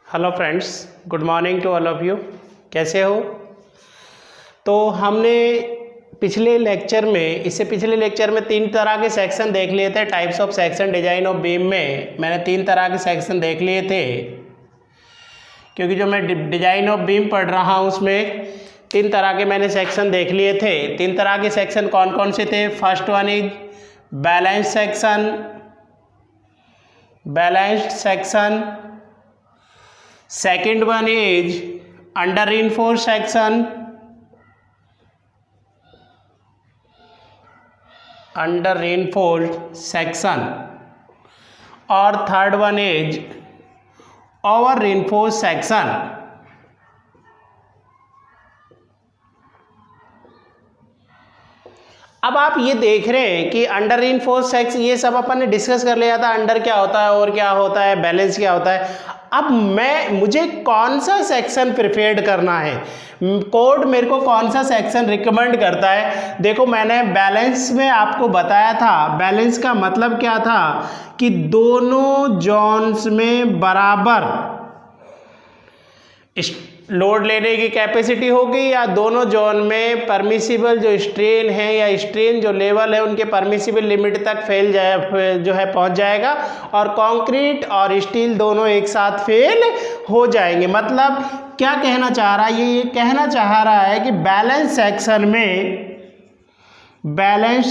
Hello friends, good morning to all of you. कैसे हो? तो हमने पिछले लेक्चर में तीन तरह के सेक्शन देख लिए थे। Types of section design of beam में मैंने तीन तरह के सेक्शन देख लिए थे, क्योंकि जो मैं डिजाइन ऑफ बीम पढ़ रहा हूँ उसमें तीन तरह के मैंने सेक्शन देख लिए थे। तीन तरह के सेक्शन कौन कौन से थे? First one is balanced section, second one is under reinforced section और third one is over reinforced section. अब आप ये देख रहे हैं कि अंडर रीइंफोर्स्ड सेक्शन ये सब अपन ने डिस्कस कर लिया था। अंडर क्या होता है और क्या होता है, बैलेंस क्या होता है। अब मुझे कौन सा सेक्शन प्रिफेयर्ड करना है, कोड मेरे को कौन सा सेक्शन रिकमेंड करता है। देखो, मैंने बैलेंस में आपको बताया था, बैलेंस का मतलब क्या था कि दोनों जोन्स में बराबर लोड लेने की कैपेसिटी होगी, या दोनों जोन में परमिसिबल जो स्ट्रेन है या स्ट्रेन जो लेवल है उनके परमिसिबल लिमिट तक पहुंच जाएगा, और कंक्रीट और स्टील दोनों एक साथ फेल हो जाएंगे। मतलब क्या कहना चाह रहा है, ये कहना चाह रहा है कि बैलेंस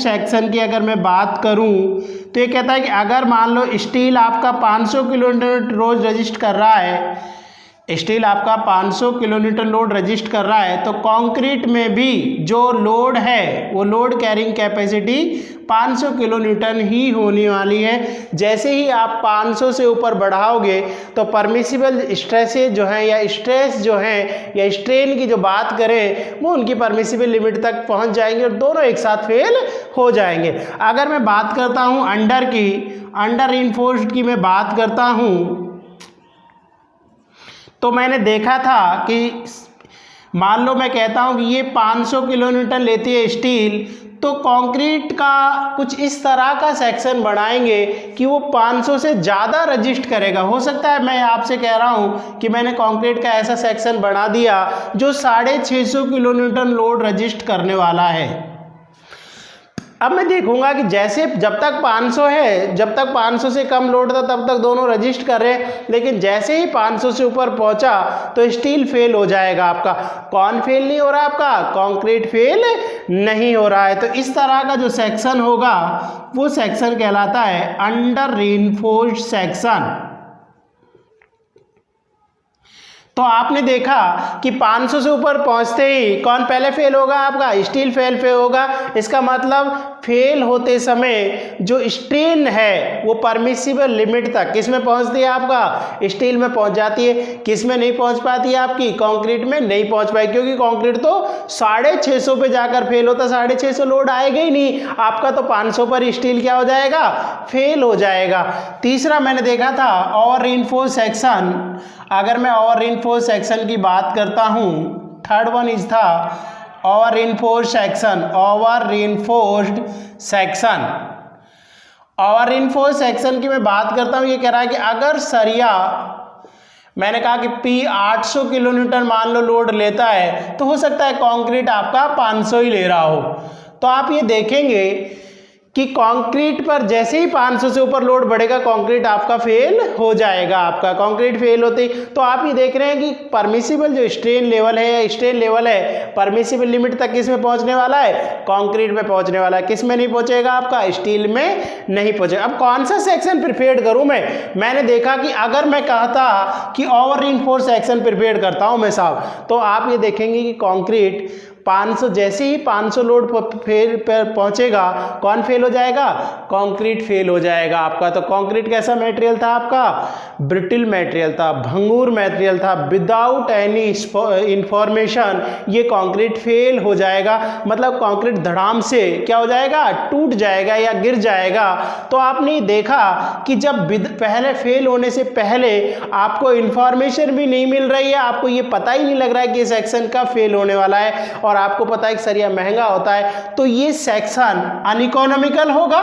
सेक्शन की अगर मैं बात करूं तो ये कहता है कि अगर मान लो स्टील आपका 500 किलोमीटर रोज रजिस्ट कर रहा है, स्टील आपका 500 किलोमीटर लोड रजिस्ट कर रहा है, तो कंक्रीट में भी जो लोड है वो लोड कैरिंग कैपेसिटी 500 किलोन्यूटन ही होने वाली है। जैसे ही आप 500 से ऊपर बढ़ाओगे तो परमिसिबल स्ट्रेसेस जो हैं या स्ट्रेस जो हैं या स्ट्रेन की जो बात करें वो उनकी परमिसिबल लिमिट तक पहुंच जाएंगे और दोनों एक साथ फेल हो जाएंगे। अगर मैं बात करता हूं अंडर रीइंफोर्स्ड की मैं बात करता हूं, तो मैंने देखा था कि मान लो मैं कहता हूं कि ये 500 किलोन्यूटन लेती है स्टील, तो कंक्रीट का कुछ इस तरह का सेक्शन बनाएंगे कि वो 500 से ज़्यादा रजिस्ट करेगा। हो सकता है मैं आपसे कह रहा हूं कि मैंने कंक्रीट का ऐसा सेक्शन बना दिया जो 650 किलोन्यूटन लोड रजिस्ट करने वाला है। अब मैं देखूंगा कि जैसे जब तक 500 है, जब तक 500 से कम लोड था तब तक दोनों रजिस्ट कर रहे हैं, लेकिन जैसे ही 500 से ऊपर पहुंचा तो स्टील फेल हो जाएगा आपका। कौन फेल नहीं हो रहा? आपका कंक्रीट फेल नहीं हो रहा है। तो इस तरह का जो सेक्शन होगा वो सेक्शन कहलाता है अंडर रीइंफोर्स्ड सेक्शन। तो आपने देखा कि 500 से ऊपर पहुंचते ही कौन पहले फेल होगा? आपका स्टील फेल होगा। इसका मतलब फेल होते समय जो स्ट्रेन है वो परमिसिबल लिमिट तक किस में पहुंचती है? आपका स्टील में पहुंच जाती है। किस में नहीं पहुंच पाती है? आपकी कंक्रीट में नहीं पहुंच पाएगी, क्योंकि कंक्रीट तो 650 पे जाकर फेल होता, 650 लोड आएगा ही नहीं आपका, तो 500 पर स्टील क्या हो जाएगा? फेल हो जाएगा। तीसरा मैंने देखा था ओवर रीइंफोर्स्ड सेक्शन। अगर मैं ओवर रीइंफोर्स्ड सेक्शन की बात करता हूं, थर्ड वन इज था ओवर रीइंफोर्स्ड सेक्शन की मैं बात करता हूं। ये कह रहा है कि अगर सरिया, मैंने कहा कि P 800 किलोन्यूटन मान लो लोड लेता है, तो हो सकता है कंक्रीट आपका 500 ही ले रहा हो। तो आप ये देखेंगे कि कंक्रीट पर जैसे ही 500 से ऊपर लोड बढ़ेगा कंक्रीट आपका फेल हो जाएगा। आपका कंक्रीट फेल होते ही, तो आप ये देख रहे हैं कि परमिसिबल जो स्ट्रेन लेवल है परमिसिबल लिमिट तक किस में पहुंचने वाला है? कंक्रीट में पहुंचने वाला है। किस में नहीं पहुंचेगा? आपका स्टील में नहीं पहुंचेगा। अब कौन सा सेक्शन प्रिफेयर्ड करूं मैंने देखा कि अगर मैं कहता कि ओवर रीइंफोर्स्ड सेक्शन प्रिफेयर्ड करता हूं मैं साहब, तो आप ये देखेंगे कि कंक्रीट 500 जैसे ही 500 लोड फेल पर पहुंचेगा कौन फेल हो जाएगा? कंक्रीट फेल हो जाएगा आपका। तो कंक्रीट कैसा मटेरियल था? आपका ब्रिटल मटेरियल था, भंगूर मटेरियल था, विदाउट एनी इंफॉर्मेशन ये कंक्रीट फेल हो जाएगा। मतलब कंक्रीट धड़ाम से क्या हो जाएगा? टूट जाएगा या गिर जाएगा। तो आपने देखा कि जब पहले फेल होने से पहले आपको इंफॉर्मेशन भी नहीं मिल रही है, आपको ये पता ही नहीं लग रहा है कि सेक्शन कब फेल होने वाला है, और और आपको पता है कि सरिया महंगा होता है, तो ये सेक्शन अनइकोनॉमिकल होगा,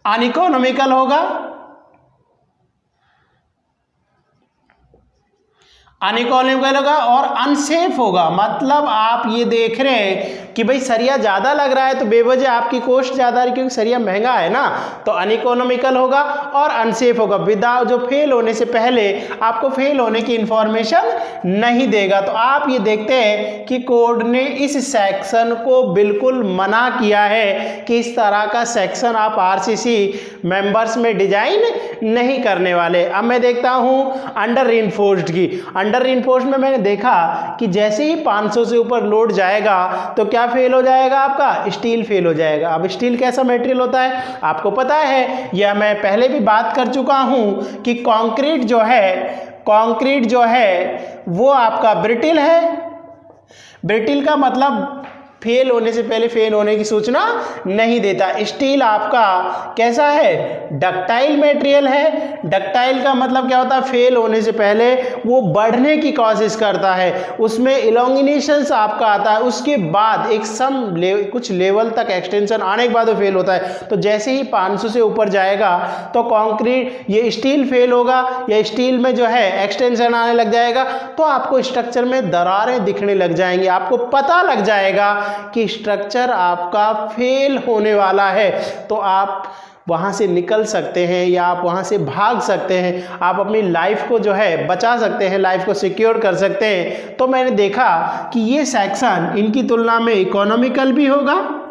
अनइकोनॉमिकल होगा। अनइकोनॉमिकल होगा और अनसेफ होगा। मतलब आप ये देख रहे हैं कि भाई सरिया ज़्यादा लग रहा है तो बेवजह आपकी कॉस्ट ज़्यादा है, क्योंकि सरिया महंगा है ना, तो अनइकोनॉमिकल होगा और अनसेफ होगा। विदाउट, जो फेल होने से पहले आपको फेल होने की इंफॉर्मेशन नहीं देगा। तो आप ये देखते हैं कि कोड ने इस सेक्शन को बिल्कुल मना किया है कि इस तरह का सेक्शन आप आरसीसी मेंबर्स में डिजाइन नहीं करने वाले। अब मैं देखता हूँ अंडर रीइंफोर्स्ड की। अंडर रीइंफोर्स्ड में मैंने देखा कि जैसे ही 500 से ऊपर लोड जाएगा तो क्या फेल हो जाएगा, आपका स्टील फेल हो जाएगा। अब स्टील कैसा मटेरियल होता है आपको पता है, या मैं पहले भी बात कर चुका हूं कि कंक्रीट जो है वो आपका ब्रिटिल है। ब्रिटिल का मतलब फेल होने से पहले फेल होने की सूचना नहीं देता। स्टील आपका कैसा है, डक्टाइल मटेरियल है। डक्टाइल का मतलब क्या होता है, फेल होने से पहले वो बढ़ने की कोशिश करता है, उसमें इलोंगिनेशंस आपका आता है, उसके बाद एक कुछ लेवल तक एक्सटेंशन आने के बाद वो फेल होता है। तो जैसे ही 500 से ऊपर जाएगा तो कंक्रीट, ये स्टील फेल होगा या स्टील में जो है एक्सटेंशन आने लग जाएगा, तो आपको स्ट्रक्चर में दरारें दिखने लग जाएंगी। आपको पता लग जाएगा कि स्ट्रक्चर आपका फेल होने वाला है, तो आप वहाँ से निकल सकते हैं या आप वहाँ से भाग सकते हैं। आप अपनी लाइफ को जो है बचा सकते हैं, लाइफ को सिक्योर कर सकते हैं। तो मैंने देखा कि ये सेक्शन इनकी तुलना में इकोनॉमिकल भी होगा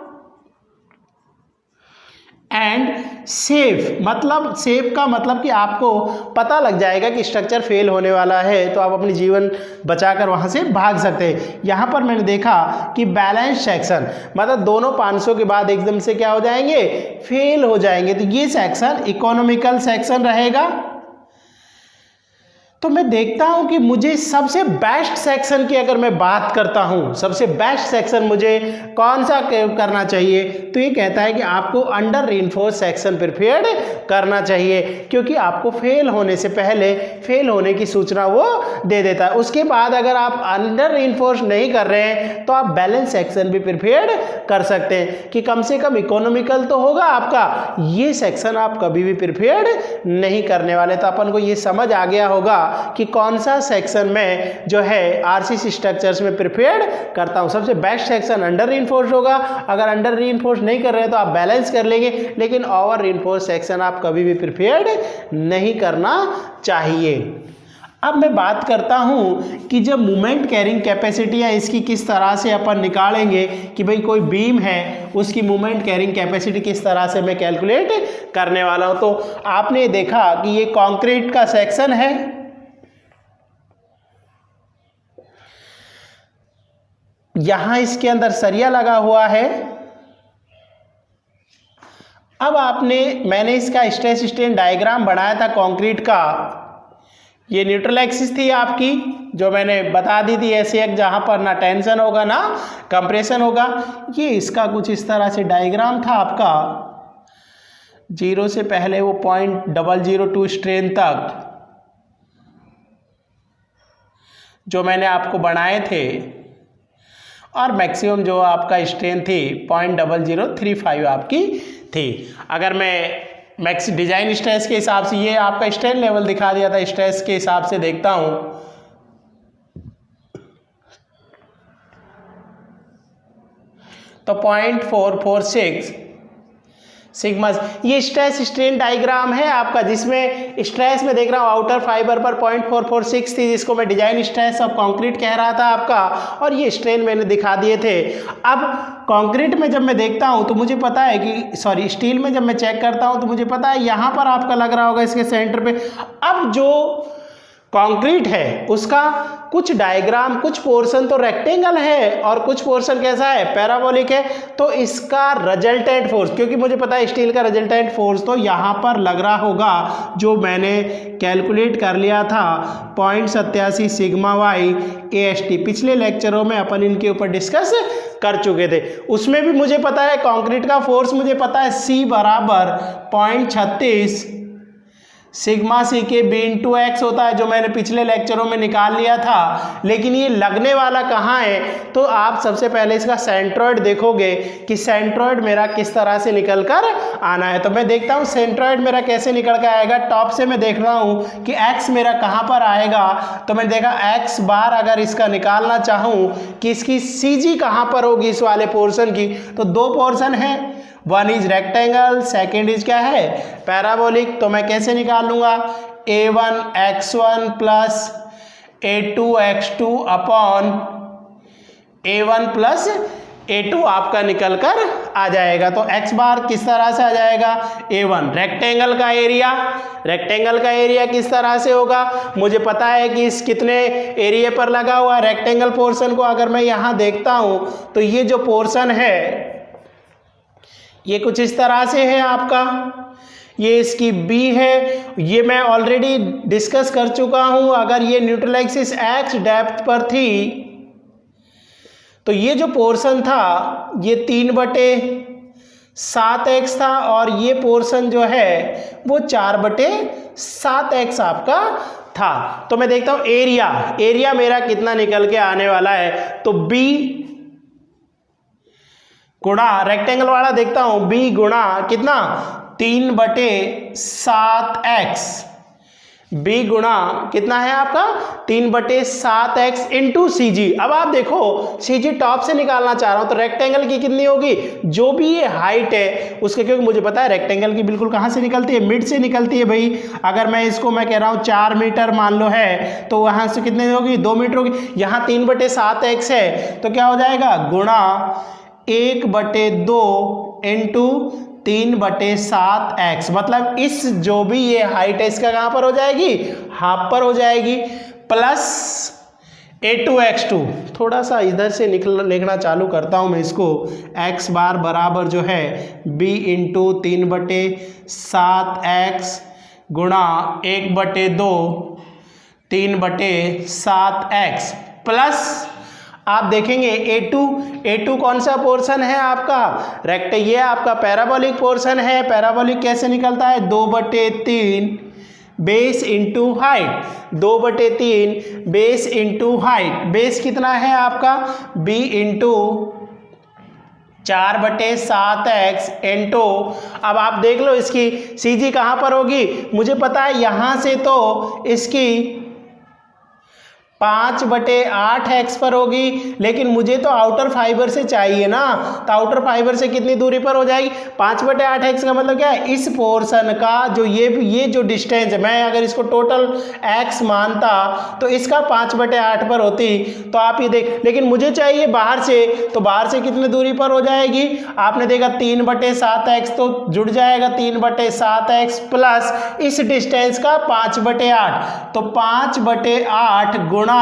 एंड सेफ। मतलब सेफ का मतलब कि आपको पता लग जाएगा कि स्ट्रक्चर फेल होने वाला है, तो आप अपनी जीवन बचाकर वहां से भाग सकते हैं। यहां पर मैंने देखा कि बैलेंस सेक्शन, मतलब दोनों 500 के बाद एकदम से क्या हो जाएंगे, फेल हो जाएंगे। तो ये सेक्शन इकोनॉमिकल सेक्शन रहेगा। तो मैं देखता हूं कि मुझे सबसे बेस्ट सेक्शन की अगर मैं बात करता हूं, सबसे बेस्ट सेक्शन मुझे कौन सा करना चाहिए, तो ये कहता है कि आपको अंडर रीइंफोर्स्ड सेक्शन प्रिपेयर्ड करना चाहिए, क्योंकि आपको फेल होने से पहले फेल होने की सूचना वो दे देता है। उसके बाद अगर आप अंडर रीइंफोर्स्ड नहीं कर रहे हैं तो आप बैलेंस सेक्शन भी प्रिपेयर्ड कर सकते हैं कि कम से कम इकोनॉमिकल तो होगा आपका। ये सेक्शन आप कभी भी प्रिपेयर्ड नहीं करने वाले। तो अपन को ये समझ आ गया होगा कि कौन सा सेक्शन में जो है आरसीसी स्ट्रक्चर्स में प्रिपेयर्ड करता हूं। सबसे बेस्ट सेक्शन अंडर रीइंफोर्स्ड होगा। अगर अंडर रीइंफोर्स्ड नहीं कर रहे हैं तो आप बैलेंस कर लेंगे, लेकिन ओवर रीइंफोर्स्ड सेक्शन आप कभी भी प्रिपेयर्ड नहीं करना चाहिए। अब मैं बात करता हूं कि जब मोमेंट कैरिंग कैपेसिटी है इसकी किस तरह से अपन निकालेंगे कि भाई कोई बीम है उसकी मोमेंट कैरिंग कैपेसिटी किस तरह से मैं कैलकुलेट करने वाला हूं। तो आपने देखा कि ये कंक्रीट का सेक्शन है, यहां इसके अंदर सरिया लगा हुआ है। अब मैंने इसका स्ट्रेस स्ट्रेन डायग्राम बनाया था कंक्रीट का। ये न्यूट्रल एक्सिस थी आपकी, जो मैंने बता दी थी, ऐसे एक जहां पर ना टेंशन होगा ना कंप्रेशन होगा। ये इसका कुछ इस तरह से डायग्राम था आपका, 0 से पहले वो 0.002 स्ट्रेन तक जो मैंने आपको बनाए थे, और मैक्सिमम जो आपका स्ट्रेन थी 0.0035 आपकी थी। अगर मैं मैक्स डिजाइन स्ट्रेस के हिसाब से, ये आपका स्ट्रेन लेवल दिखा दिया था, स्ट्रेस के हिसाब से देखता हूं तो 0.446 सिग्मा। ये स्ट्रेस स्ट्रेन डायग्राम है आपका, जिसमें स्ट्रेस में देख रहा हूँ आउटर फाइबर पर 0.446 थी, जिसको मैं डिजाइन स्ट्रेस ऑफ कंक्रीट कह रहा था आपका, और ये स्ट्रेन मैंने दिखा दिए थे। अब कंक्रीट में जब मैं देखता हूँ तो मुझे पता है कि स्टील में जब मैं चेक करता हूँ तो मुझे पता है यहाँ पर आपका लग रहा होगा इसके सेंटर पे। अब जो कंक्रीट है उसका कुछ डायग्राम, कुछ पोर्शन तो रेक्टेंगल है और कुछ पोर्शन कैसा है, पैराबोलिक है। तो इसका रिजल्टेंट फोर्स, क्योंकि मुझे पता है स्टील का रिजल्टेंट फोर्स तो यहाँ पर लग रहा होगा, जो मैंने कैलकुलेट कर लिया था 0.87 सिग्मा वाई AST। पिछले लेक्चरों में अपन इनके ऊपर डिस्कस कर चुके थे। उसमें भी मुझे पता है कंक्रीट का फोर्स, मुझे पता है C बराबर 0.36 sigma C K B into x होता है, जो मैंने पिछले लेक्चरों में निकाल लिया था। लेकिन ये लगने वाला कहाँ है, तो आप सबसे पहले इसका सेंट्रॉइड देखोगे कि सेंट्रॉइड मेरा किस तरह से निकल कर आना है। तो मैं देखता हूँ सेंट्रॉइड मेरा कैसे निकल कर आएगा। टॉप से मैं देख रहा हूँ कि एक्स मेरा कहाँ पर आएगा, तो मैंने देखा एक्स बार अगर इसका निकालना चाहूँ कि इसकी सी जी कहाँ पर होगी इस वाले पोर्शन की, तो दो पोर्शन है, one is rectangle, second is क्या है, पैराबोलिक। तो मैं कैसे निकाल लूंगा, a1x1 plus a2x2 upon a1 plus a2 आपका निकल कर आ जाएगा। तो x बार किस तरह से आ जाएगा, a1 रेक्टेंगल का एरिया, रेक्टेंगल का एरिया किस तरह से होगा, मुझे पता है कि इस कितने एरिया पर लगा हुआ रेक्टेंगल पोर्शन को अगर मैं यहाँ देखता हूँ तो ये जो पोर्शन है ये कुछ इस तरह से है आपका, ये इसकी B है, ये मैं ऑलरेडी डिस्कस कर चुका हूं। अगर ये न्यूट्रल एक्सिस x डेप्थ पर थी तो ये जो पोर्शन था ये 3/7x था और ये पोर्शन जो है वो 4/7x आपका था। तो मैं देखता हूं एरिया, एरिया मेरा कितना निकल के आने वाला है, तो B गुणा रेक्टेंगल वाला देखता हूं, b गुणा कितना 3/7x, b गुणा कितना है आपका 3/7x इंटू सी जी। अब आप देखो सी जी टॉप से निकालना चाह रहा हूं तो रेक्टेंगल की कितनी होगी, जो भी ये हाइट है उसके, क्योंकि मुझे पता है रेक्टेंगल की बिल्कुल कहां से निकलती है, मिड से निकलती है भाई। अगर मैं इसको मैं कह रहा हूं 4 मीटर मान लो है तो वहां से कितने होगी, 2 मीटर होगी। यहाँ 3/7x है तो क्या हो जाएगा, गुणा 1/2 इंटू 3/7x, मतलब इस जो भी ये हाइट है इसका कहां पर हो जाएगी, हाफ पर हो जाएगी, प्लस a2x2। थोड़ा सा इधर से लिखना चालू करता हूं मैं इसको, x बार बराबर जो है b इंटू 3/7x गुणा 1/2 3/7x प्लस आप देखेंगे A2 कौन सा पोर्शन है आपका, ये आपका पैराबोलिक पोर्शन है। पैराबोलिक कैसे निकलता है, 2/3 base into height, 2/3 base into height, base कितना है आपका b इंटू 4/7x इंटू, अब आप देख लो इसकी सी जी कहाँ पर होगी, मुझे पता है यहाँ से तो इसकी 5/8x पर होगी, लेकिन मुझे तो आउटर फाइबर से चाहिए ना, तो आउटर फाइबर से कितनी दूरी पर हो जाएगी, 5/8x का मतलब क्या है, इस पोर्शन का जो ये जो डिस्टेंस है, मैं अगर इसको टोटल x मानता तो इसका 5/8 पर होती, तो आप ये देख, लेकिन मुझे चाहिए बाहर से, तो बाहर से कितनी दूरी पर हो जाएगी, आपने देखा 3/7x तो जुड़ जाएगा 3/7x प्लस इस डिस्टेंस का 5/8, तो 5/8 गुणा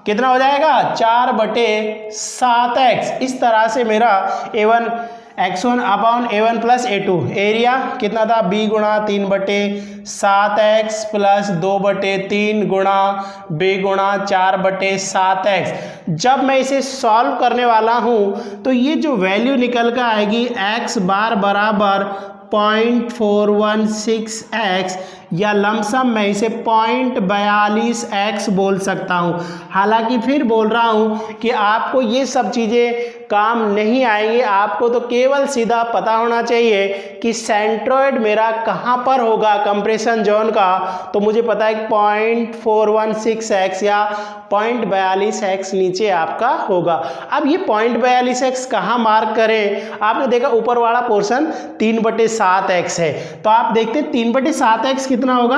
कितना हो जाएगा 4/7x। इस तरह से मेरा a1x1 upon a1 plus a2, area कितना था b गुणा 3/7x प्लस 2/3 गुणा b गुणा 4/7x। जब मैं इसे सॉल्व करने वाला हूं तो ये जो वैल्यू निकल कर आएगी x बार बराबर 0.416x या लमसम मैं इसे 0.42x बोल सकता हूं। हालांकि फिर बोल रहा हूं कि आपको ये सब चीज़ें काम नहीं आएंगे, आपको तो केवल सीधा पता होना चाहिए कि सेंट्रॉइड मेरा कहाँ पर होगा कंप्रेशन जोन का, तो मुझे पता है 0.416x या 0.42x नीचे आपका होगा। अब ये 0.42x कहाँ मार्क करें, आपने देखा ऊपर वाला पोर्शन 3/7x है, तो आप देखते 3/7x कितना होगा,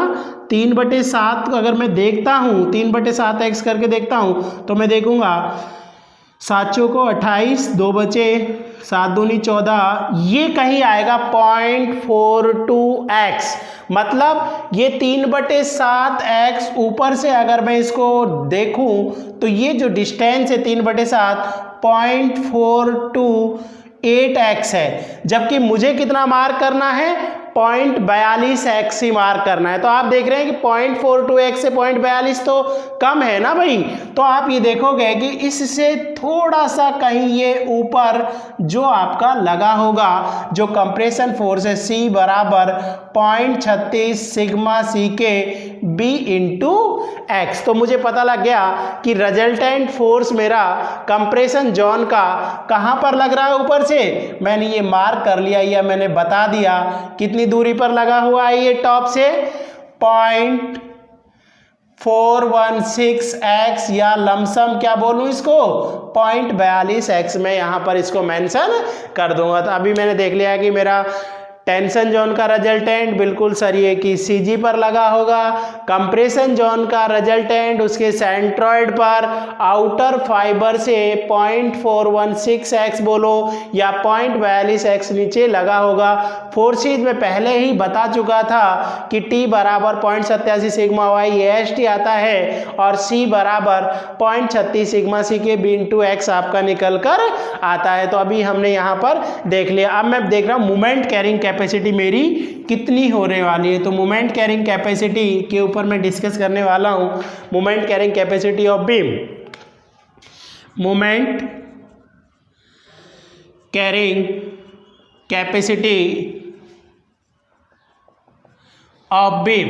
3/7 अगर मैं देखता हूँ 3/7x करके देखता हूँ तो मैं देखूंगा 7 चौको 28, 2 बचे 7 दूनी 14, ये कहीं आएगा 0.42x, मतलब ये 3/7x ऊपर से अगर मैं इसको देखूं तो ये जो डिस्टेंस है 3/7 0.42 0.42x है, जबकि मुझे कितना मार्क करना है 0.42x ही मार्क करना है। तो आप देख रहे हैं कि 0.42x से 0.42 तो कम है ना भाई। तो आप ये देखोगे कि इससे थोड़ा सा कहीं ये ऊपर जो आपका लगा होगा जो कंप्रेशन फोर्स है C बराबर 0.36 sigma C K B into x. तो मुझे पता लग गया कि रिजल्टेंट फोर्स मेरा कंप्रेशन जोन का कहाँ पर लग रहा है, ऊपर से मैंने ये मार्क कर लिया या मैंने बता दिया कितनी दूरी पर लगा हुआ है ये टॉप से 0.416x या लमसम क्या बोलूं इसको 0.42x में यहां पर इसको मेंशन कर दूंगा। तो अभी मैंने देख लिया कि मेरा टेंशन जोन का रिजल्टेंट बिल्कुल सरिये की सीजी पर लगा होगा, कंप्रेशन जोन का रिजल्टेंट उसके सेंट्रॉइड पर आउटर फाइबर से 0.416x बोलो या 0.42x नीचे लगा होगा। फोर्सेज में पहले ही बता चुका था कि T बराबर 0.87 सिग्मा वाई AST आता है और C बराबर 0.36 sigma C K B into x आपका निकल कर आता है। तो अभी हमने यहाँ पर देख लिया। अब मैं देख रहा हूँ मोमेंट कैरिंग कैपेसिटी मेरी कितनी होने वाली है। तो मोमेंट कैरिंग कैपेसिटी के ऊपर मैं डिस्कस करने वाला हूँ। Moment carrying capacity of beam, moment carrying capacity of beam.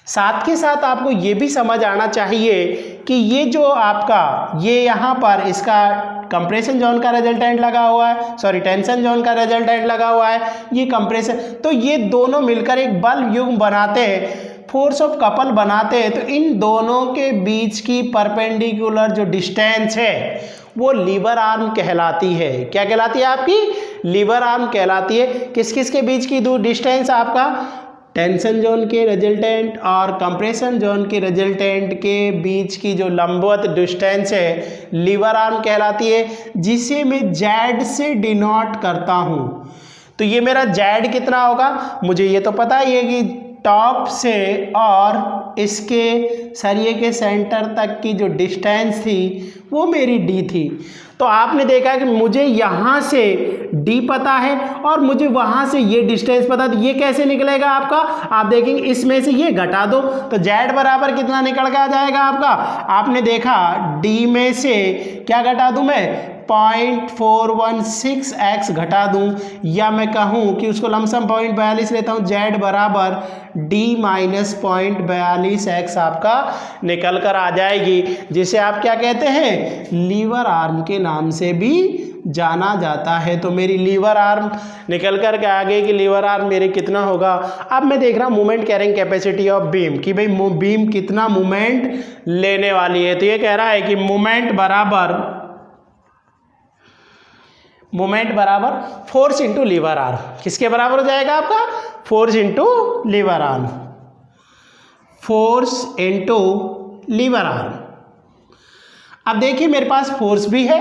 साथ के साथ आपको ये भी समझ आना चाहिए कि ये जो आपका ये यहाँ पर इसका कंप्रेशन जोन का रिजल्टेंट लगा हुआ है, सॉरी टेंशन जोन का रिजल्टेंट लगा हुआ है, ये कंप्रेशन, तो ये दोनों मिलकर एक बल युग्म बनाते हैं, फोर्स ऑफ कपल बनाते हैं। तो इन दोनों के बीच की परपेंडिकुलर जो डिस्टेंस है वो लीवर आर्म कहलाती है। क्या कहलाती है आपकी? लीवर आर्म कहलाती है। किस किस के बीच की दूर डिस्टेंस? आपका टेंशन जोन के रिजल्टेंट और कंप्रेशन जोन के रिजल्टेंट के बीच की जो लंबवत डिस्टेंस है लीवर आर्म कहलाती है, जिसे मैं जेड से डिनोट करता हूँ। तो ये मेरा जेड कितना होगा, मुझे ये तो पता ही है कि टॉप से और इसके सरिये के सेंटर तक की जो डिस्टेंस थी वो मेरी डी थी। तो आपने देखा कि मुझे यहाँ से डी पता है और मुझे वहाँ से ये डिस्टेंस पता है। ये कैसे निकलेगा आपका? आप देखेंगे इसमें से ये घटा दो तो जेड बराबर कितना निकल के आ जाएगा आपका? आपने देखा डी में से क्या घटा दूँ मैं? 0.416x घटा दूं, या मैं कहूं कि उसको लमसम 0.42 लेता हूं, जेड बराबर d माइनस 0.42x आपका निकल कर आ जाएगी, जिसे आप क्या कहते हैं? लीवर आर्म के नाम से भी जाना जाता है। तो मेरी लीवर आर्म निकल कर के आ गई कि लीवर आर्म मेरे कितना होगा। अब मैं देख रहा हूँ moment carrying capacity of beam कि भाई बीम कितना मोमेंट लेने वाली है। तो ये कह रहा है कि मोमेंट बराबर फोर्स इंटू लीवर आर्म। किसके बराबर हो जाएगा आपका? Force into lever arm, force into lever arm. अब देखिए मेरे पास फोर्स भी है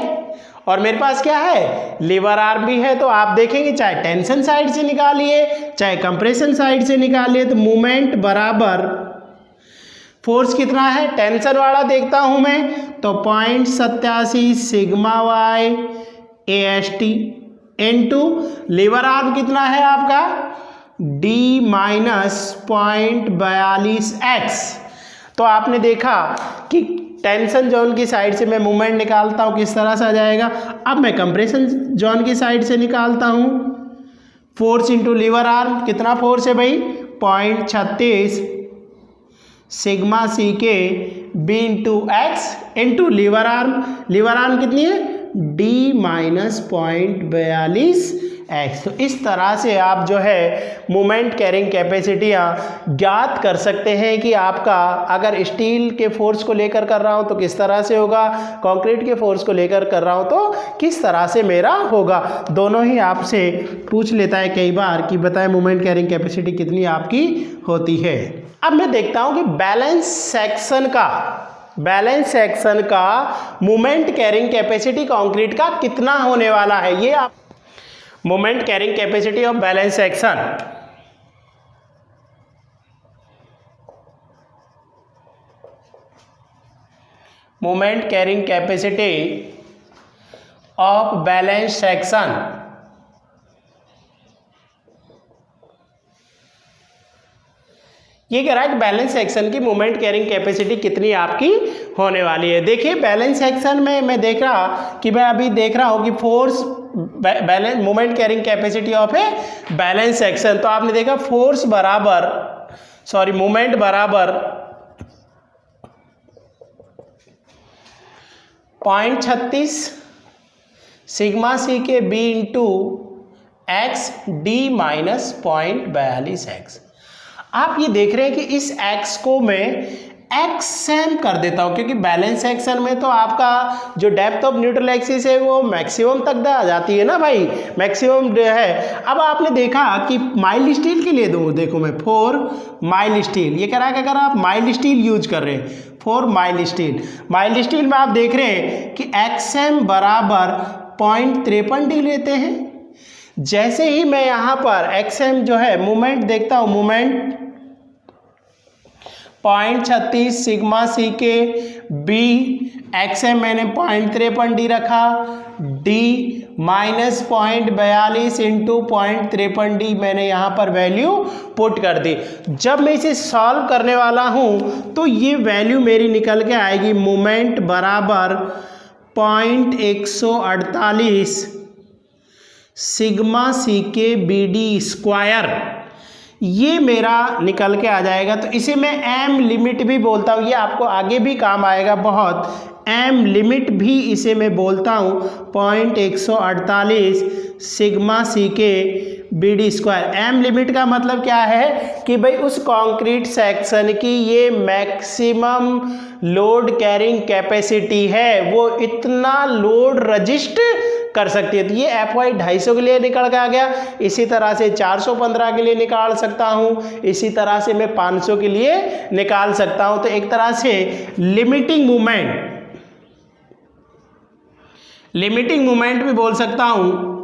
और मेरे पास क्या है? लीवर आर्म भी है। तो आप देखेंगे चाहे टेंशन साइड से निकालिए चाहे कंप्रेशन साइड से निकालिए, तो मोमेंट बराबर फोर्स कितना है? टेंशन वाला देखता हूं मैं तो 0.87 sigma Y AST into lever arm कितना है आपका? D minus 0.42x। तो आपने देखा कि टेंशन जोन की साइड से मैं मूवमेंट निकालता हूँ किस तरह से आ जाएगा। अब मैं कंप्रेशन जोन की साइड से निकालता हूँ फोर्स इंटू लीवर आर्म। कितना फोर्स है भाई? 0.36 sigma C K B into X into lever arm. Lever arm कितनी है? D minus 0.42x। तो इस तरह से आप जो है मोमेंट कैरिंग कैपेसिटियाँ ज्ञात कर सकते हैं कि आपका अगर स्टील के फोर्स को लेकर कर रहा हूँ तो किस तरह से होगा, कंक्रीट के फोर्स को लेकर कर रहा हूँ तो किस तरह से मेरा होगा। दोनों ही आपसे पूछ लेता है कई बार कि बताएं मोमेंट कैरिंग कैपेसिटी कितनी आपकी होती है। अब मैं देखता हूँ कि बैलेंस सेक्शन का मोमेंट कैरिंग कैपेसिटी कंक्रीट का कितना होने वाला है। ये आप moment carrying capacity of balance section, moment carrying capacity of balance section. ये कह रहा है कि बैलेंस सेक्शन की मोमेंट कैरिंग कैपेसिटी कितनी आपकी होने वाली है। देखिए बैलेंस सेक्शन में मैं देख रहा कि मैं अभी देख रहा हूँ कि force balance moment carrying capacity of a balance section, तो आपने देखा फोर्स बराबर मोमेंट बराबर 0.36 sigma C K B into X D minus 0.42x। आप ये देख रहे हैं कि इस x को मैं एक्स सेम कर देता हूँ, क्योंकि बैलेंस सेक्शन में तो आपका जो डेप्थ ऑफ न्यूट्रल एक्सिस है वो मैक्सिमम तक आ जाती है ना भाई, मैक्सिमम है। अब आपने देखा कि माइल्ड स्टील के लिए देखो मैं फॉर माइल्ड स्टील, ये कह रहा है कि अगर आप माइल्ड स्टील यूज कर रहे हैं फॉर माइल्ड स्टील में आप देख रहे हैं कि एक्सएम बराबर 0.53 लेते हैं। जैसे ही मैं यहाँ पर एक्सएम जो है मोमेंट देखता हूँ, moment 0.36 sigma C K B XM मैंने 0.53 रखा, डी माइनस 0.42 इंटू 0.53 मैंने यहाँ पर वैल्यू पुट कर दी। जब मैं इसे सॉल्व करने वाला हूँ तो ये वैल्यू मेरी निकल के आएगी, मोमेंट बराबर 0.148 sigma C K B D square, ये मेरा निकल के आ जाएगा। तो इसे मैं एम लिमिट भी बोलता हूँ, ये आपको आगे भी काम आएगा बहुत। एम लिमिट भी इसे मैं बोलता हूँ 0.148 sigma C K B D square. M limit का मतलब क्या है कि भाई उस कंक्रीट सेक्शन की ये मैक्सिमम लोड कैरिंग कैपेसिटी है, वो इतना लोड रजिस्ट कर सकती है। तो ये FY 250 के लिए निकल के आ गया, इसी तरह से 415 के लिए निकाल सकता हूँ, इसी तरह से मैं 500 के लिए निकाल सकता हूँ। तो एक तरह से लिमिटिंग मोमेंट भी बोल सकता हूँ।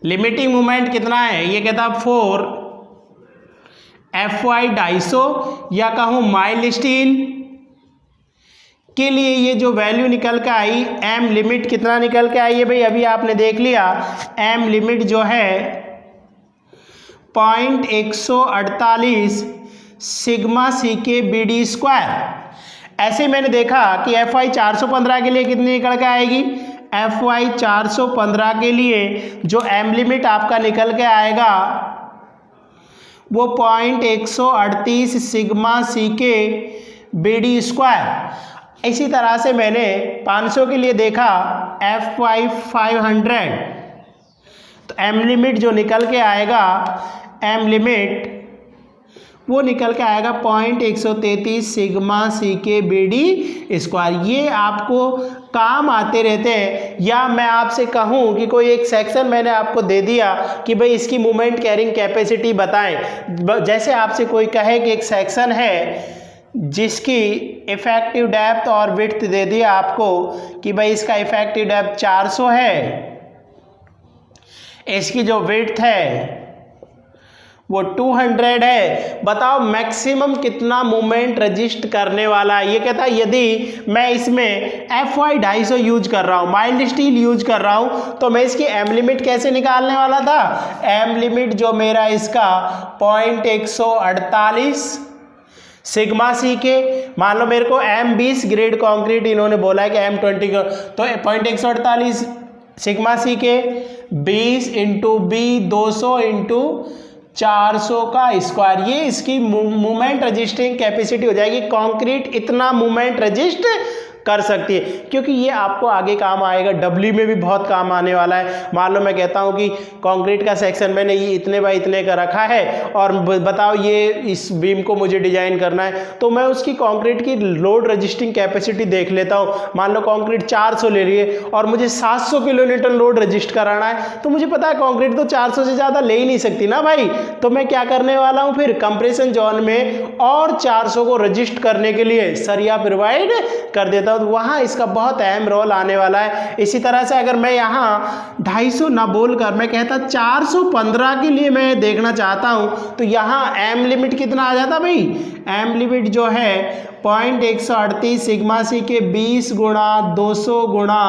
लिमिटिंग मोमेंट कितना है, ये कहता 4 FY 250 या कहूँ माइल्ड स्टील के लिए ये जो वैल्यू निकल के आई, एम लिमिट कितना निकल के आई है भाई, अभी आपने देख लिया। एम लिमिट जो है 0.148 sigma C K B D square. ऐसे मैंने देखा कि FY 415 के लिए कितनी निकल के आएगी, FY 415 के लिए जो एम लिमिट आपका निकल के आएगा वो 0.138 sigma C K B D square. इसी तरह से मैंने 500 के लिए देखा FY 500, तो एम लिमिट जो निकल के आएगा, एम लिमिट वो निकल के आएगा 0.133 sigma C K B D square. ये आपको काम आते रहते हैं। या मैं आपसे कहूँ कि कोई एक सेक्शन मैंने आपको दे दिया कि भाई इसकी मोमेंट कैरिंग कैपेसिटी बताएं, जैसे आपसे कोई कहे कि एक सेक्शन है जिसकी इफेक्टिव डेप्थ और विड्थ दे दिया आपको कि भाई इसका इफेक्टिव डेप्थ 400 है, इसकी जो विड्थ है वो 200 है, बताओ मैक्सिमम कितना मोमेंट रजिस्ट करने वाला है। ये कहता है यदि मैं इसमें FY 250 यूज कर रहा हूँ, माइल्ड स्टील यूज कर रहा हूँ, तो मैं इसकी एम लिमिट कैसे निकालने वाला था, एम लिमिट जो मेरा इसका 0.148 सिग्मा सी के, मान लो मेरे को M20 ग्रेड कंक्रीट इन्होंने बोला है कि M20 का, तो 0.148 सिग्मा सी के 20 इंटू बी 200 इंटू 400 का स्क्वायर, ये इसकी मूवमेंट रजिस्टिंग कैपेसिटी हो जाएगी। कंक्रीट इतना मूवमेंट रजिस्ट कर सकती है, क्योंकि ये आपको आगे काम आएगा, डब्ल्यू में भी बहुत काम आने वाला है। मान लो मैं कहता हूँ कि कंक्रीट का सेक्शन मैंने ये इतने बाय इतने का रखा है और बताओ ये इस बीम को मुझे डिजाइन करना है, तो मैं उसकी कंक्रीट की लोड रजिस्टिंग कैपेसिटी देख लेता हूँ। मान लो कंक्रीट 400 ले रही है और मुझे 700 किलोन्यूटन लोड रजिस्ट कराना है, तो मुझे पता है कंक्रीट तो 400 से ज़्यादा ले ही नहीं सकती ना भाई, तो मैं क्या करने वाला हूँ, फिर कंप्रेशन जोन में और 400 को रजिस्ट करने के लिए सरिया प्रोवाइड कर देता हूँ। तो वहाँ इसका बहुत अहम रोल आने वाला है। इसी तरह से अगर मैं यहाँ 250 ना बोलकर मैं कहता 415 के लिए मैं देखना चाहता हूँ, तो यहाँ एम लिमिट कितना आ जाता भाई, एम लिमिट जो है 0.138 सिग्मा सी के 20 गुणा 200 गुणा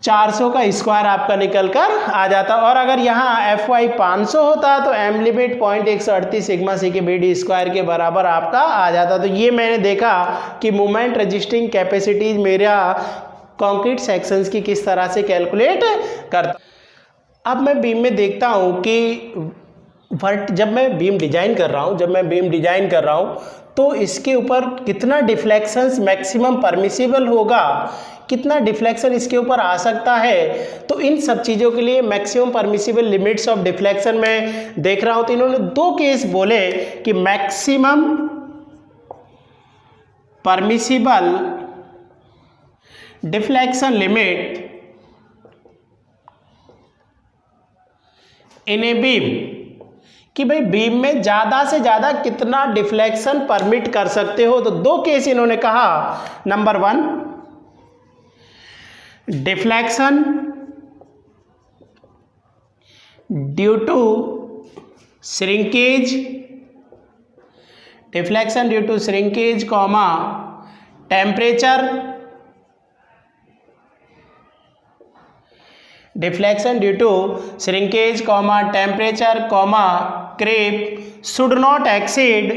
400 का स्क्वायर आपका निकल कर आ जाता। और अगर यहाँ Fy 500 होता तो m लिमिट 0.138 सिग्मा सी के BD स्क्वायर के बराबर आपका आ जाता। तो ये मैंने देखा कि मोमेंट रेजिस्टिंग कैपेसिटी मेरा कंक्रीट सेक्शंस की किस तरह से कैलकुलेट करता। अब मैं बीम में देखता हूँ कि जब मैं बीम डिजाइन कर रहा हूँ तो इसके ऊपर कितना डिफ्लेक्शंस मैक्सिमम परमिसिबल होगा, कितना डिफ्लेक्शन इसके ऊपर आ सकता है। तो इन सब चीज़ों के लिए maximum permissible limits of deflection में देख रहा हूँ। तो इन्होंने दो केस बोले कि maximum permissible deflection limit in a beam, कि भाई बीम में ज़्यादा से ज़्यादा कितना डिफ्लेक्शन परमिट कर सकते हो। तो दो केस इन्होंने कहा, number 1 deflection due to shrinkage, deflection due to shrinkage comma temperature, deflection due to shrinkage comma temperature comma creep should not exceed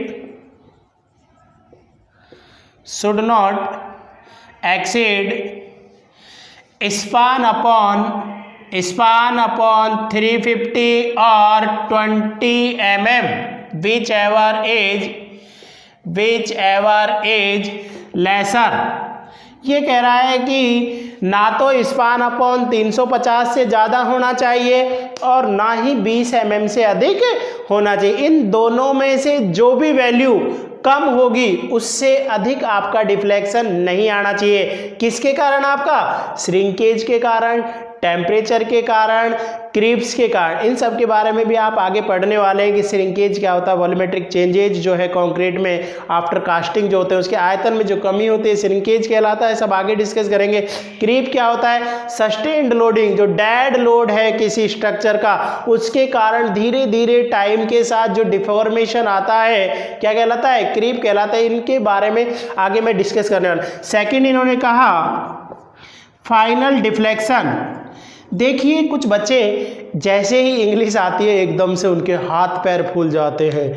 span upon 350 or 20 mm whichever is lesser। ये कह रहा है कि ना तो स्पान अपॉन 350 से ज़्यादा होना चाहिए और ना ही 20 mm से अधिक होना चाहिए। इन दोनों में से जो भी वैल्यू कम होगी उससे अधिक आपका डिफ्लेक्शन नहीं आना चाहिए। किसके कारण? आपका श्रिंकेज के कारण, टेम्परेचर के कारण, क्रीप्स के कारण। इन सब के बारे में भी आप आगे पढ़ने वाले हैं कि श्रिंकेज क्या होता है, वॉल्यूमेट्रिक चेंजेज जो है कंक्रीट में आफ्टर कास्टिंग जो होते हैं उसके आयतन में जो कमी होती है श्रिंकेज कहलाता है, सब आगे डिस्कस करेंगे। क्रीप क्या होता है? सस्टेन्ड लोडिंग, जो डेड लोड है किसी स्ट्रक्चर का उसके कारण धीरे धीरे टाइम के साथ जो डिफॉर्मेशन आता है क्या कहलाता है? क्रीप कहलाता है। इनके बारे में आगे मैं डिस्कस करने वाला। सेकेंड इन्होंने कहा फाइनल डिफ्लेक्शन। देखिए कुछ बच्चे जैसे ही इंग्लिश आती है एकदम से उनके हाथ पैर फूल जाते हैं।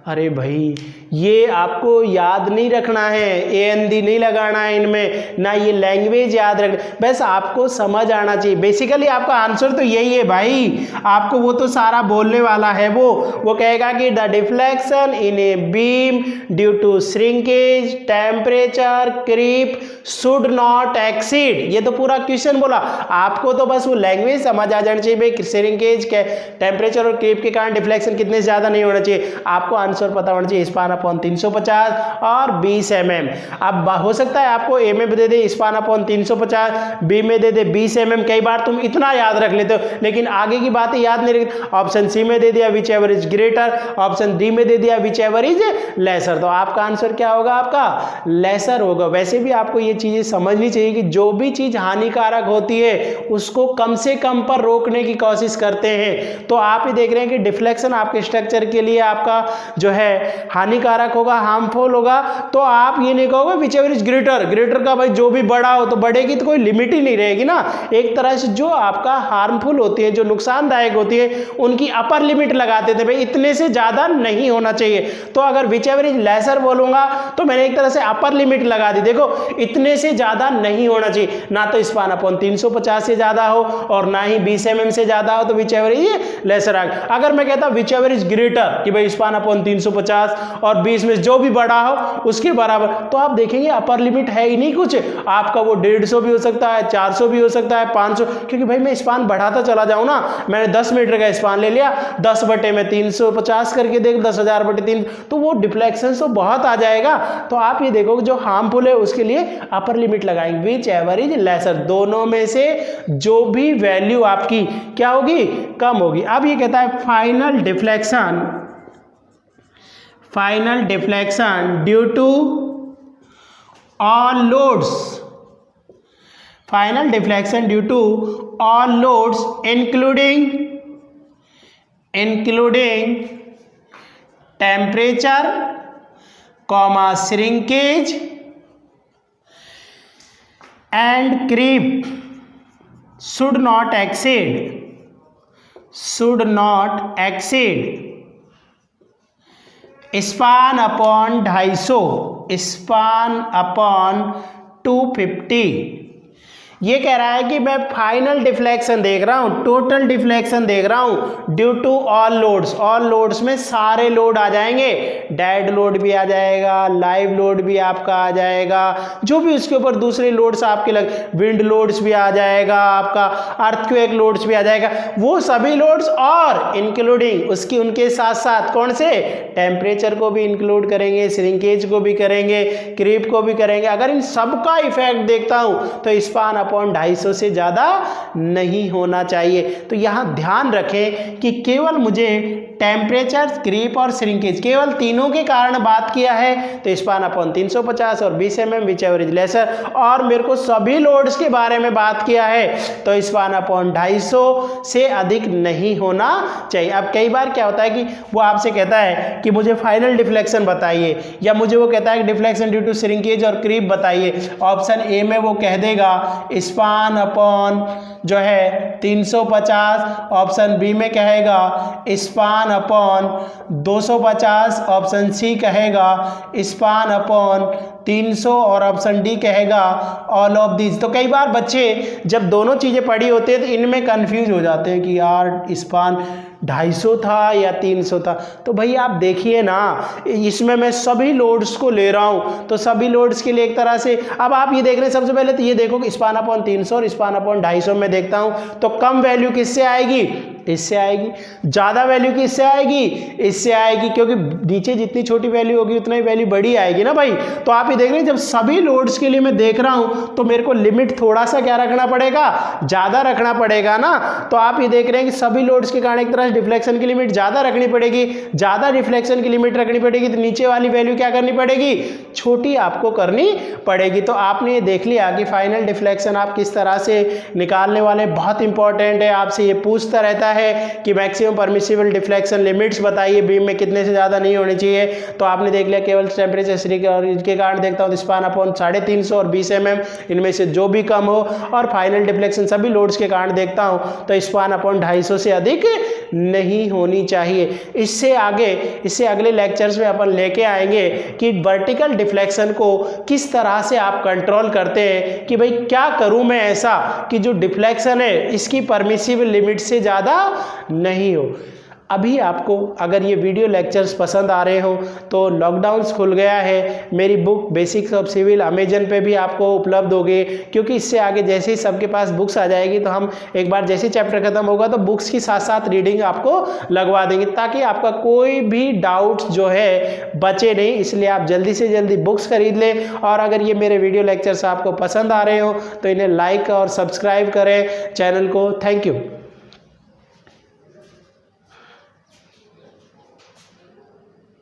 अरे भाई ये आपको याद नहीं रखना है, AND नहीं लगाना है इनमें, ना ये लैंग्वेज याद रखना, बस आपको समझ आना चाहिए। बेसिकली आपका आंसर तो यही है भाई, आपको वो तो सारा बोलने वाला है। वो कहेगा कि the deflection in a beam due to shrinkage temperature creep should not exceed. ये तो पूरा क्वेश्चन बोला, आपको तो बस वो लैंग्वेज समझ आ जानी चाहिए। भाई श्रिंकेज के टेम्परेचर और क्रीप के कारण डिफ्लेक्शन कितने से ज़्यादा नहीं होना चाहिए, आपको आंसर पता होना चाहिए। स्पान अपॉन 350 और 20 mm। अब हो सकता है आपको ए में दे दे स्पान अपॉन 350, बी में दे दे 20 mm। कई बार तुम इतना याद रख लेते हो लेकिन आगे की बातें याद नहीं रखते। ऑप्शन सी में दे दिया which ever is greater, option D में दे दिया विच एवर इज लेसर। तो आपका आंसर क्या होगा? आपका लेसर होगा। वैसे भी आपको ये चीजें समझनी चाहिए कि जो भी चीज हानिकारक होती है उसको कम से कम पर रोकने की कोशिश करते हैं। तो आप ये देख रहे हैं कि डिफ्लेक्शन आपके स्ट्रक्चर के लिए आपका जो है हानिकारक होगा, हार्मफुल होगा। तो आप ये नहीं कहोगे which ever is greater. Greater का भाई जो भी बड़ा हो तो बढ़े की तो कोई लिमिट ही नहीं रहेगी ना। एक तरह से जो आपका हार्मफुल होती है, जो नुकसानदायक होती है, उनकी अपर लिमिट लगाते थे भाई इतने से ज्यादा नहीं होना चाहिए। तो अगर विच एवर इज लेसर बोलूंगा तो मैंने एक तरह से अपर लिमिट लगा दी, देखो इतने से ज्यादा नहीं होना चाहिए। ना तो स्पान अपॉन 350 से ज्यादा हो और ना ही 20 mm से ज्यादा हो, तो विच एवर इज लेसर आ गया। अगर मैं कहता विच एवर इज ग्रेटर कि भाई स्पान अपॉन 350 और 20 में जो भी बड़ा हो उसके बराबर, तो आप देखेंगे अपर लिमिट है ही नहीं कुछ। आपका वो 150 भी हो सकता है, 400 भी हो सकता है, 500, क्योंकि भाई मैं स्पान बढ़ाता चला जाऊं ना। मैंने 10 मीटर का स्पान ले लिया, 10 बटे में 350 करके देख 10,000 बटे 3, तो वो डिफ्लेक्शन तो बहुत आ जाएगा। तो आप ये देखो जो हार्मफुल है उसके लिए अपर लिमिट लगाएंगे विच एवर इज लेसर। दोनों में से जो भी वैल्यू आपकी क्या होगी? कम होगी। अब ये कहता है final deflection due to all loads, final deflection due to all loads including temperature comma shrinkage and creep should not exceed span upon 250 span upon 250। ये कह रहा है कि मैं फाइनल डिफ्लेक्शन देख रहा हूँ, टोटल डिफ्लेक्शन देख रहा हूँ ड्यू टू ऑल लोड्स में सारे लोड आ जाएंगे, डेड लोड भी आ जाएगा, लाइव लोड भी आपका आ जाएगा, जो भी उसके ऊपर दूसरे लोड्स आपके विंड लोड्स भी आ जाएगा, आपका अर्थक्वेक लोड्स भी आ जाएगा, वो सभी लोड्स और इंक्लूडिंग उनके साथ साथ कौन से, टेम्परेचर को भी इंक्लूड करेंगे, श्रिंकेज को भी करेंगे, क्रीप को भी करेंगे। अगर इन सबका इफेक्ट देखता हूँ तो स्पान अपॉन 250 से ज़्यादा नहीं होना चाहिए। तो यहाँ ध्यान रखें कि केवल मुझे टेम्परेचर, क्रीप और श्रिंकेज केवल तीनों के कारण बात किया है तो स्पान अपॉन 350 और 20 mm which ever is lesser, और मेरे को सभी लोड्स के बारे में बात किया है तो स्पान अपॉन 250 से अधिक नहीं होना चाहिए। अब कई बार क्या होता है कि वो आपसे कहता है कि मुझे फाइनल डिफ्लेक्शन बताइए, या मुझे वो कहता है कि डिफ्लेक्शन ड्यू टू श्रिंकेज और क्रीप बताइए। ऑप्शन ए में वो कह देगा स्पान अपॉन जो है 350, ऑप्शन बी में कहेगा स्पान अपॉन 250, ऑप्शन सी कहेगा स्पान अपॉन 300 और ऑप्शन डी कहेगा ऑल ऑफ दिस। तो कई बार बच्चे जब दोनों चीज़ें पढ़ी होती है तो इनमें कंफ्यूज हो जाते हैं कि यार स्पान 250 था या 300 था। तो भाई आप देखिए ना, इसमें मैं सभी लोड्स को ले रहा हूँ तो सभी लोड्स के लिए एक तरह से, अब आप ये देख रहे हैं सबसे पहले तो ये देखो कि स्पान अपॉन 300 और स्पान अपॉन 250 में देखता हूँ तो कम वैल्यू किससे आएगी, इससे आएगी, ज़्यादा वैल्यू किससे आएगी, इससे आएगी, क्योंकि नीचे जितनी छोटी वैल्यू होगी उतना ही वैल्यू बड़ी आएगी ना भाई। तो आप ये देख रहे हैं जब सभी लोड्स के लिए मैं देख रहा हूँ तो मेरे को लिमिट थोड़ा सा क्या रखना पड़ेगा, ज़्यादा रखना पड़ेगा ना। तो आप ये देख रहे हैं कि सभी लोड्स के कारण एक तरह से डिफ्लेक्शन की लिमिट ज़्यादा रखनी पड़ेगी, ज़्यादा डिफ्लेक्शन की लिमिट रखनी पड़ेगी तो नीचे वाली वैल्यू क्या करनी पड़ेगी, छोटी आपको करनी पड़ेगी। तो आपने ये देख लिया कि फाइनल डिफ्लेक्शन आप किस तरह से निकालने वाले, बहुत इंपॉर्टेंट है। आपसे ये पूछता रहता है कि मैक्सिमम परमिसिबल डिफ्लेक्शन लिमिट्स बताइए, बीम में कितने से ज़्यादा नहीं होनी चाहिए। तो आपने देख लिया केवल टेम्परेचर श्रिंक और इनके कारण देखता हूँ स्पान अपॉन 350 और 20 mm, इनमें से जो भी कम हो, और फाइनल डिफ्लेक्शन सभी लोड्स के कारण देखता हूँ तो स्पान अपॉन 250 से अधिक नहीं होनी चाहिए। इससे अगले लेक्चर्स में अपन लेके आएंगे कि वर्टिकल डिफ्लेक्शन को किस तरह से आप कंट्रोल करते हैं, कि भाई क्या करूं मैं ऐसा कि जो डिफ्लेक्शन है इसकी परमिसिबल लिमिट से ज़्यादा नहीं हो। अभी आपको अगर ये वीडियो लेक्चर्स पसंद आ रहे हो तो लॉकडाउन्स खुल गया है, मेरी book basics of civil Amazon पे भी आपको उपलब्ध होगी, क्योंकि इससे आगे जैसे ही सबके पास बुक्स आ जाएगी तो हम एक बार जैसे चैप्टर खत्म होगा तो बुक्स के साथ साथ रीडिंग आपको लगवा देंगे, ताकि आपका कोई भी डाउट जो है बचे नहीं। इसलिए आप जल्दी से जल्दी बुक्स खरीद लें, और अगर ये मेरे वीडियो लेक्चर्स आपको पसंद आ रहे हो तो इन्हें लाइक और सब्सक्राइब करें चैनल को। Thank you.